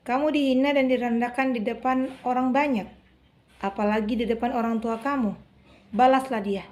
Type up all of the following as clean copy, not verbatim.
Kamu dihina dan direndahkan di depan orang banyak, apalagi di depan orang tua kamu. Balaslah dia.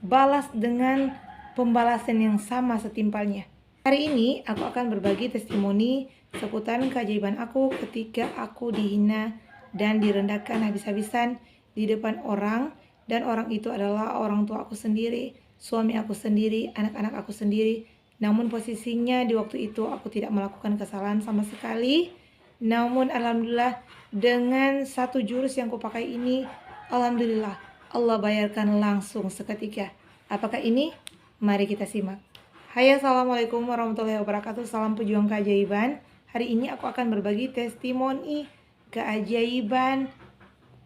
Balas dengan pembalasan yang sama setimpalnya. Hari ini aku akan berbagi testimoni seputar keajaiban aku ketika aku dihina dan direndahkan habis-habisan di depan orang, dan orang itu adalah orang tua aku sendiri, suami aku sendiri, anak-anak aku sendiri. Namun posisinya di waktu itu aku tidak melakukan kesalahan sama sekali. Namun alhamdulillah, dengan satu jurus yang kupakai ini, alhamdulillah Allah bayarkan langsung seketika. Apakah ini? Mari kita simak. Hai, assalamualaikum warahmatullahi wabarakatuh. Salam pejuang keajaiban. Hari ini aku akan berbagi testimoni keajaiban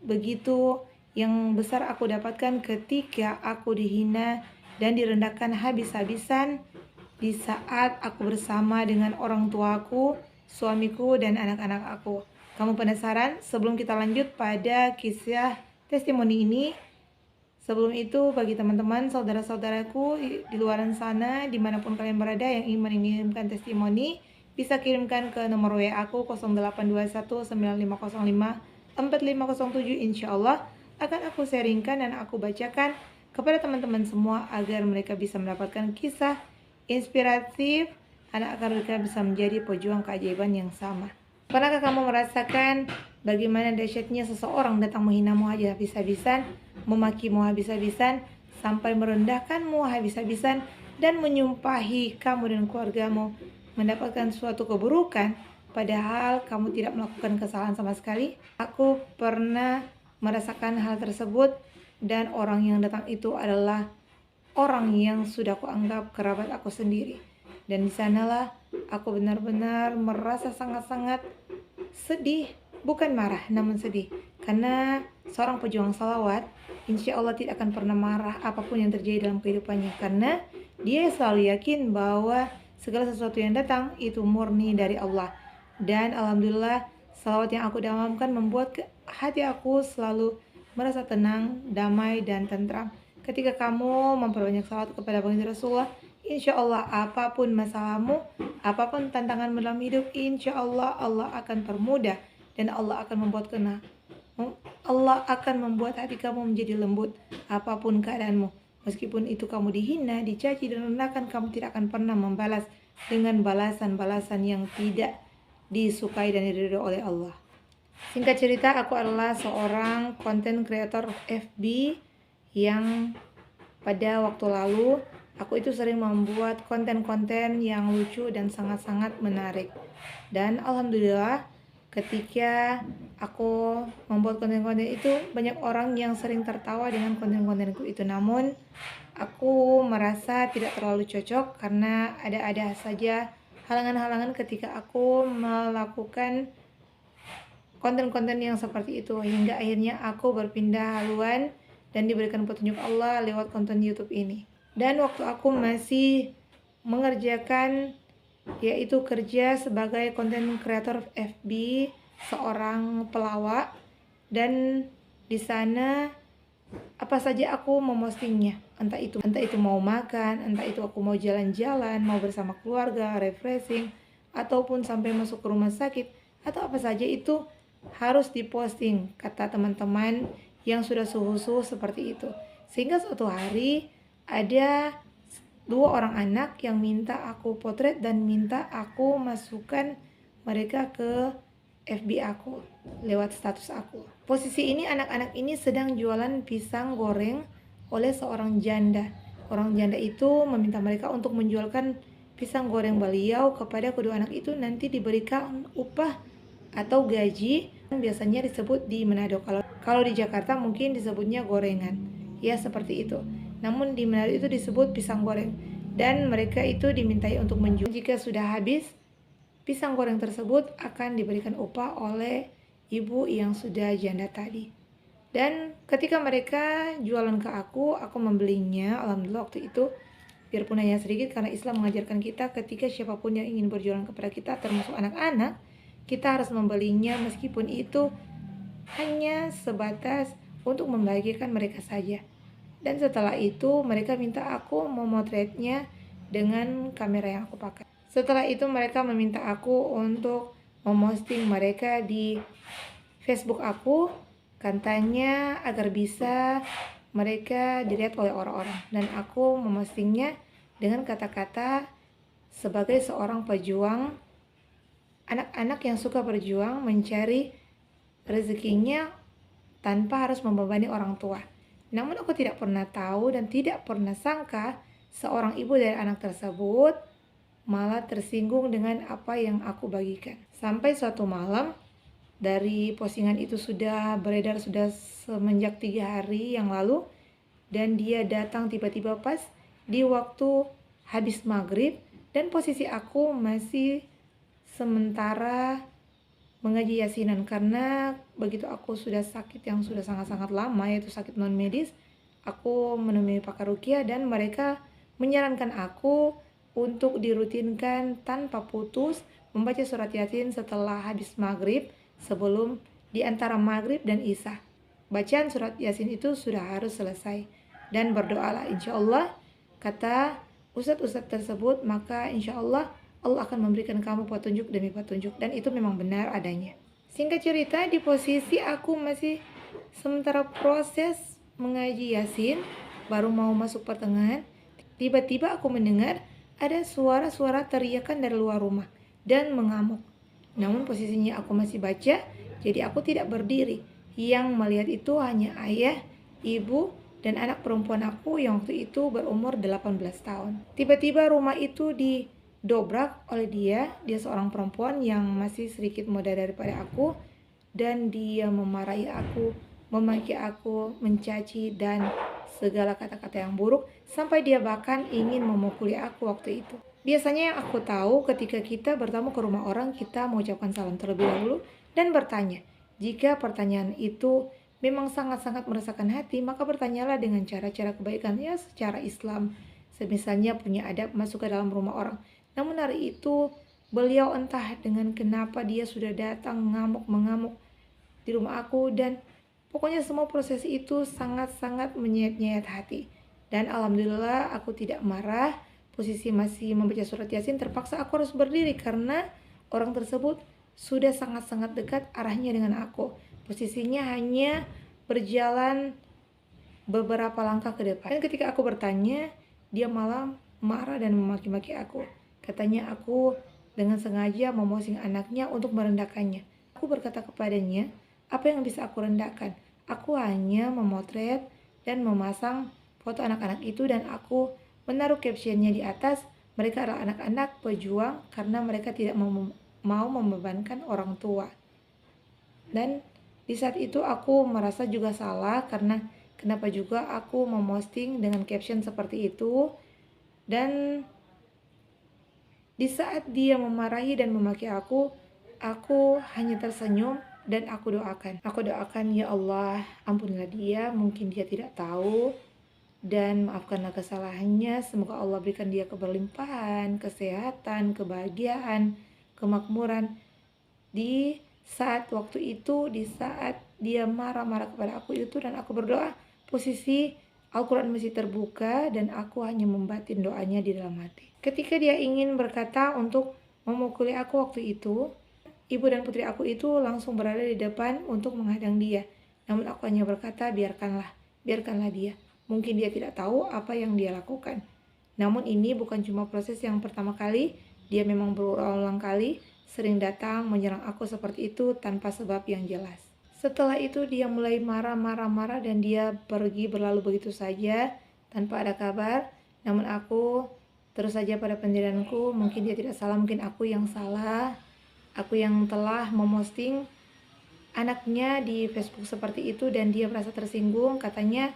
begitu yang besar aku dapatkan ketika aku dihina dan direndahkan habis-habisan di saat aku bersama dengan orang tuaku, suamiku, dan anak-anak aku. Kamu penasaran? Sebelum kita lanjut pada kisah testimoni ini, sebelum itu bagi teman-teman, saudara-saudaraku di luar sana, dimanapun kalian berada yang ingin mengirimkan testimoni, bisa kirimkan ke nomor WA aku 082195054507. Insya Allah akan aku sharingkan dan aku bacakan kepada teman-teman semua agar mereka bisa mendapatkan kisah inspiratif, agar mereka bisa menjadi pejuang keajaiban yang sama. Pernahkah kamu merasakan bagaimana dahsyatnya seseorang datang menghinamu habis-habisan, memakimu habis-habisan, sampai merendahkanmu habis-habisan, dan menyumpahi kamu dan keluargamu mendapatkan suatu keburukan, padahal kamu tidak melakukan kesalahan sama sekali? Aku pernah merasakan hal tersebut, dan orang yang datang itu adalah orang yang sudah aku anggap kerabat aku sendiri. Dan di sanalah aku benar-benar merasa sangat-sangat sedih, bukan marah namun sedih, karena seorang pejuang salawat insya Allah tidak akan pernah marah apapun yang terjadi dalam kehidupannya, karena dia selalu yakin bahwa segala sesuatu yang datang itu murni dari Allah. Dan alhamdulillah, salawat yang aku damamkan membuat hati aku selalu merasa tenang, damai, dan tentram. Ketika kamu memperbanyak salawat kepada baginda Rasulullah, insya Allah apapun masalahmu, apapun tantanganmu dalam hidup, insya Allah Allah akan permudah, dan Allah akan membuat hati kamu menjadi lembut apapun keadaanmu. Meskipun itu kamu dihina, dicaci, dan rendahkan, kamu tidak akan pernah membalas dengan balasan-balasan yang tidak disukai dan diridhoi oleh Allah. Singkat cerita, aku adalah seorang content creator FB yang pada waktu lalu aku itu sering membuat konten-konten yang lucu dan sangat-sangat menarik. Dan alhamdulillah, ketika aku membuat konten-konten itu, banyak orang yang sering tertawa dengan konten-kontenku itu. Namun aku merasa tidak terlalu cocok karena ada saja halangan-halangan ketika aku melakukan konten-konten yang seperti itu, hingga akhirnya aku berpindah haluan dan diberikan petunjuk Allah lewat konten YouTube ini. Dan waktu aku masih mengerjakan, yaitu kerja sebagai konten kreator FB, seorang pelawak, dan di sana apa saja aku memostingnya, entah itu mau makan, entah itu aku mau jalan-jalan, mau bersama keluarga, refreshing, ataupun sampai masuk ke rumah sakit, atau apa saja itu harus diposting, kata teman-teman yang sudah suhu-suhu seperti itu. Sehingga suatu hari ada 2 orang anak yang minta aku potret dan minta aku masukkan mereka ke FB aku lewat status aku. Posisi ini anak-anak ini sedang jualan pisang goreng oleh seorang janda. Orang janda itu meminta mereka untuk menjualkan pisang goreng beliau kepada kedua anak itu, nanti diberikan upah atau gaji, biasanya disebut di Manado. Kalau di Jakarta mungkin disebutnya gorengan, ya seperti itu. Namun di Manado itu disebut pisang goreng, dan mereka itu dimintai untuk menjual. Jika sudah habis, pisang goreng tersebut akan diberikan upah oleh ibu yang sudah janda tadi. Dan ketika mereka jualan ke aku membelinya. Alhamdulillah waktu itu, biarpun hanya sedikit, karena Islam mengajarkan kita ketika siapapun yang ingin berjualan kepada kita, termasuk anak-anak, kita harus membelinya meskipun itu hanya sebatas untuk membahagiakan mereka saja. Dan setelah itu mereka minta aku memotretnya dengan kamera yang aku pakai. Setelah itu mereka meminta aku untuk memosting mereka di Facebook aku, katanya agar bisa mereka dilihat oleh orang-orang. Dan aku memostingnya dengan kata-kata sebagai seorang pejuang, anak-anak yang suka berjuang mencari rezekinya tanpa harus membebani orang tua. Namun aku tidak pernah tahu dan tidak pernah sangka seorang ibu dari anak tersebut malah tersinggung dengan apa yang aku bagikan. Sampai suatu malam, dari postingan itu sudah beredar sudah semenjak 3 hari yang lalu, dan dia datang tiba-tiba pas di waktu habis maghrib, dan posisi aku masih sementara mengaji yasinan, karena begitu aku sudah sakit yang sudah sangat-sangat lama, yaitu sakit non medis. Aku menemui pakar ruqyah dan mereka menyarankan aku untuk dirutinkan tanpa putus membaca surat yasin setelah habis maghrib, sebelum di antara maghrib dan isya. Bacaan surat yasin itu sudah harus selesai, dan berdoalah insya Allah, kata ustadz-ustadz tersebut, maka insya Allah Allah akan memberikan kamu petunjuk demi petunjuk. Dan itu memang benar adanya. Singkat cerita, di posisi aku masih sementara proses mengaji yasin, baru mau masuk pertengahan, tiba-tiba aku mendengar ada suara-suara teriakan dari luar rumah dan mengamuk. Namun posisinya aku masih baca, jadi aku tidak berdiri. Yang melihat itu hanya ayah, ibu, dan anak perempuan aku yang waktu itu berumur 18 tahun. Tiba-tiba rumah itu didobrak oleh dia seorang perempuan yang masih sedikit muda daripada aku, dan dia memarahi aku, memaki aku, mencaci, dan segala kata-kata yang buruk, sampai dia bahkan ingin memukuli aku waktu itu. Biasanya yang aku tahu, ketika kita bertamu ke rumah orang, kita mengucapkan salam terlebih dahulu dan bertanya. Jika pertanyaan itu memang sangat-sangat merasakan hati, maka bertanyalah dengan cara-cara kebaikan, ya secara Islam. Semisalnya punya adab masuk ke dalam rumah orang. Namun hari itu beliau entah dengan kenapa dia sudah datang mengamuk di rumah aku, dan pokoknya semua proses itu sangat-sangat menyayat-nyayat hati. Dan alhamdulillah aku tidak marah. Posisi masih membaca surat yasin, terpaksa aku harus berdiri karena orang tersebut sudah sangat-sangat dekat arahnya dengan aku. Posisinya hanya berjalan beberapa langkah ke depan. Dan ketika aku bertanya, dia malah marah dan memaki-maki aku. Katanya aku dengan sengaja memosting anaknya untuk merendahkannya. Aku berkata kepadanya, apa yang bisa aku rendahkan? Aku hanya memotret dan memasang foto anak-anak itu, dan aku menaruh captionnya di atas, mereka adalah anak-anak pejuang karena mereka tidak mau membebankan orang tua. Dan di saat itu aku merasa juga salah, karena kenapa juga aku memosting dengan caption seperti itu. Dan di saat dia memarahi dan memaki aku hanya tersenyum dan aku doakan, ya Allah, ampunilah dia, mungkin dia tidak tahu, dan maafkanlah kesalahannya. Semoga Allah berikan dia keberlimpahan, kesehatan, kebahagiaan, kemakmuran. Di saat waktu itu, di saat dia marah-marah kepada aku itu, dan aku berdoa, posisi Al-Quran masih terbuka dan aku hanya membatin doanya di dalam hati. Ketika dia ingin berkata untuk memukuli aku waktu itu, ibu dan putri aku itu langsung berada di depan untuk menghadang dia. Namun aku hanya berkata, biarkanlah dia. Mungkin dia tidak tahu apa yang dia lakukan. Namun ini bukan cuma proses yang pertama kali, dia memang berulang kali sering datang menyerang aku seperti itu tanpa sebab yang jelas. Setelah itu dia mulai marah dan dia pergi berlalu begitu saja tanpa ada kabar. Namun aku terus saja pada pendirianku, mungkin dia tidak salah, mungkin aku yang salah. Aku yang telah memosting anaknya di Facebook seperti itu, dan dia merasa tersinggung, katanya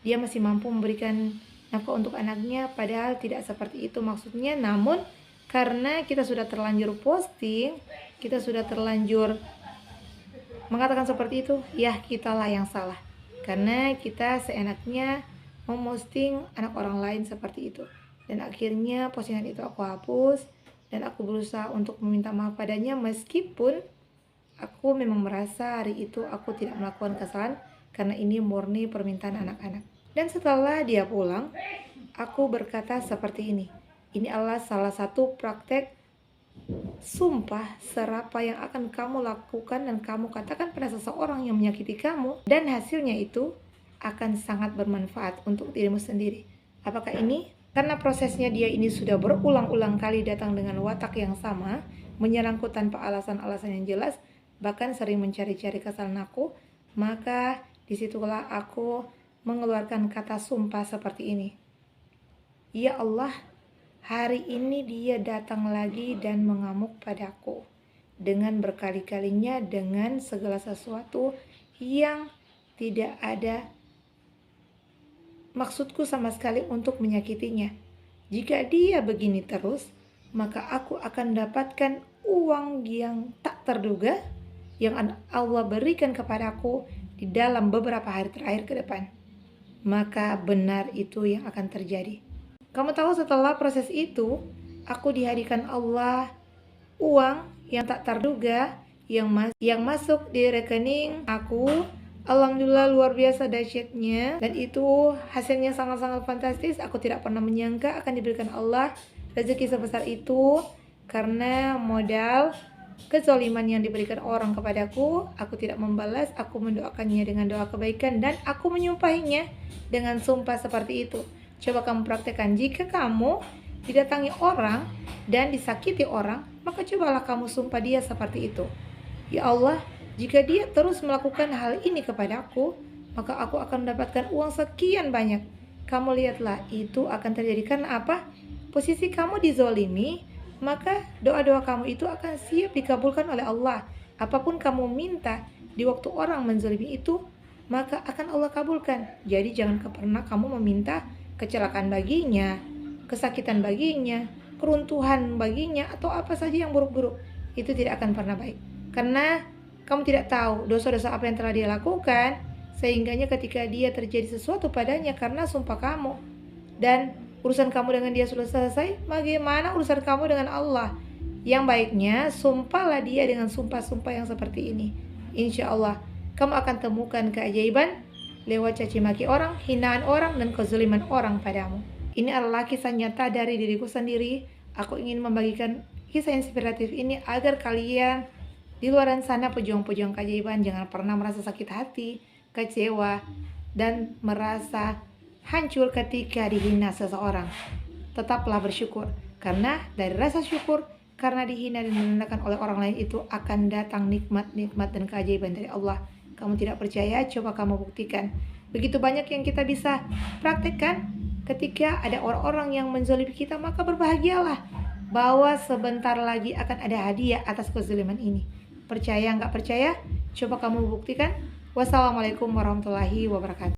dia masih mampu memberikan nafkah untuk anaknya, padahal tidak seperti itu maksudnya. Namun karena kita sudah terlanjur posting, kita sudah terlanjur mengatakan seperti itu, ya kitalah yang salah, karena kita seenaknya memosting anak orang lain seperti itu. Dan akhirnya postingan itu aku hapus, dan aku berusaha untuk meminta maaf padanya, meskipun aku memang merasa hari itu aku tidak melakukan kesalahan, karena ini murni permintaan anak-anak. Dan setelah dia pulang, aku berkata seperti ini adalah salah satu praktek sumpah serapa yang akan kamu lakukan dan kamu katakan pada seseorang yang menyakiti kamu, dan hasilnya itu akan sangat bermanfaat untuk dirimu sendiri. Apakah ini? Karena prosesnya dia ini sudah berulang-ulang kali datang dengan watak yang sama, menyerangku tanpa alasan-alasan yang jelas, bahkan sering mencari-cari kesalahan aku, maka disitulah aku mengeluarkan kata sumpah seperti ini. Ya Allah, hari ini dia datang lagi dan mengamuk padaku dengan berkali-kalinya dengan segala sesuatu yang tidak ada maksudku sama sekali untuk menyakitinya. Jika dia begini terus, maka aku akan dapatkan uang yang tak terduga yang Allah berikan kepadaku di dalam beberapa hari terakhir ke depan. Maka benar itu yang akan terjadi. Kamu tahu setelah proses itu, aku dihadiahkan Allah uang yang tak terduga yang masuk di rekening aku. Alhamdulillah luar biasa dahsyatnya, dan itu hasilnya sangat-sangat fantastis. Aku tidak pernah menyangka akan diberikan Allah rezeki sebesar itu karena modal kezaliman yang diberikan orang kepadaku. Aku tidak membalas, aku mendoakannya dengan doa kebaikan dan aku menyumpahinya dengan sumpah seperti itu. Coba kamu praktekkan. Jika kamu didatangi orang dan disakiti orang, maka cobalah kamu sumpah dia seperti itu. Ya Allah, jika dia terus melakukan hal ini kepadaku, maka aku akan mendapatkan uang sekian banyak. Kamu lihatlah, itu akan terjadi. Karena apa? Posisi kamu dizolimi, maka doa-doa kamu itu akan siap dikabulkan oleh Allah. Apapun kamu minta di waktu orang menzolimi itu, maka akan Allah kabulkan. Jadi jangan pernah kamu meminta kecelakaan baginya, kesakitan baginya, keruntuhan baginya, atau apa saja yang buruk-buruk. Itu tidak akan pernah baik. Karena kamu tidak tahu dosa-dosa apa yang telah dia lakukan, sehingganya ketika dia terjadi sesuatu padanya karena sumpah kamu, dan urusan kamu dengan dia sudah selesai, bagaimana urusan kamu dengan Allah? Yang baiknya, sumpahlah dia dengan sumpah-sumpah yang seperti ini. Insya Allah, kamu akan temukan keajaiban lewat caci maki orang, hinaan orang, dan kezaliman orang padamu. Ini adalah kisah nyata dari diriku sendiri. Aku ingin membagikan kisah inspiratif ini agar kalian di luar sana, pejuang-pejuang keajaiban, jangan pernah merasa sakit hati, kecewa, dan merasa hancur ketika dihina seseorang. Tetaplah bersyukur, karena dari rasa syukur karena dihina dan direndahkan oleh orang lain itu akan datang nikmat-nikmat dan keajaiban dari Allah. Kamu tidak percaya? Coba kamu buktikan. Begitu banyak yang kita bisa praktekkan. Ketika ada orang-orang yang menzalimi kita, maka berbahagialah bahwa sebentar lagi akan ada hadiah atas kezaliman ini. Percaya nggak percaya? Coba kamu buktikan. Wassalamualaikum warahmatullahi wabarakatuh.